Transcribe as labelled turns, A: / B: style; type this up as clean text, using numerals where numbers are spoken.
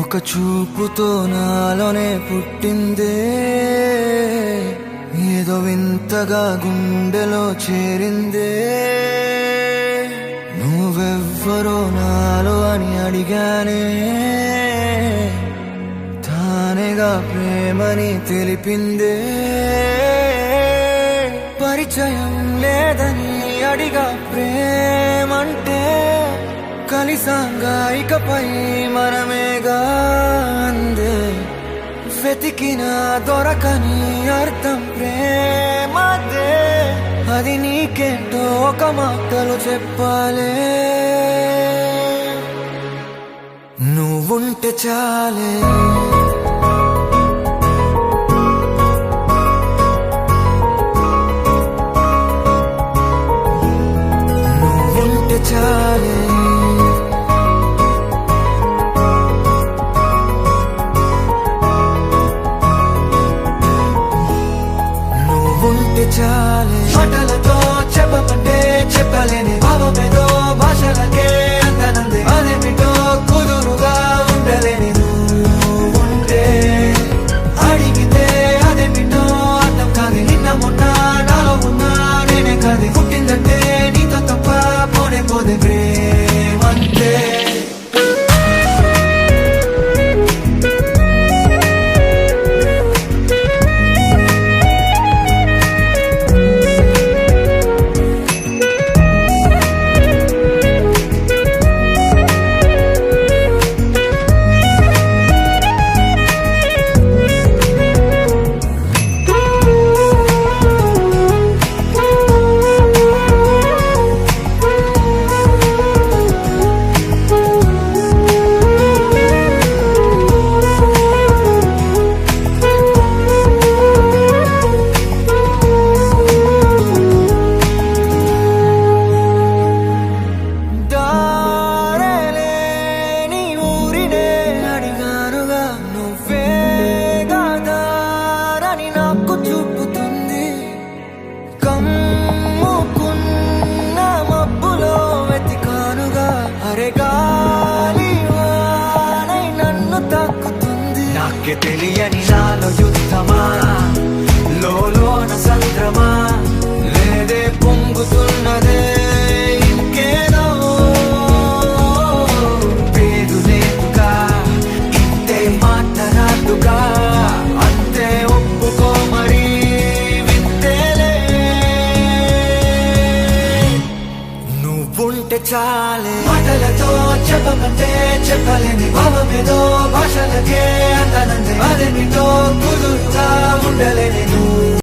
A: ఒక చూపుతో నాలోనే పుట్టిందే, ఏదో వింతగా గుండెలో చేరిందే. నువ్వెవ్వరో నాలో అని అడిగానే, తానేగా ప్రేమని తెలిపిందే. పరిచయం లేదని అడిగా ప్రేమంటే, కలిసాంగా ఇకపై మనమేగా అందే. వెతికిన దొరకని అర్థం ప్రేమదే, అది నీకేంటో ఒక మాటలు చెప్పాలే. నువ్వుంటే చాలే, నువ్వుంటే చాలే. చాలే మాటలతో చెప్పమంటే చెప్పలేని భావమేదో భాషలకే అందనందే. అదేమిటో కుదురుగా ఉండలేని నువ్వుంటే, అడిగితే అదేమిటో అర్థం కాదు. నిన్న మొన్న నాలో ఉన్నా నేనే కాదు. పుట్టిందంటే నీతో తప్ప పోనే పోదే ప్రేమంతే. చూపుతుంది కమ్ముకున్న మబ్బులో వెతికానుగా. అరే గాలి వానై నన్ను తాకుతుంది. నాకే తెలియని నాలో యుద్ధమా, లోన సంద్రమా, లేదే పొంగుతున్నదే ఇంకేదో. పేరు లేదుగా ఇంతే మాట్లాడుగా, అంతే ఒప్పుకో మరి వింతేలే. నువ్వుంటే చాలే మాటలతో చెప్పమంటే చెప్పలేని భావమేదో భాషలకే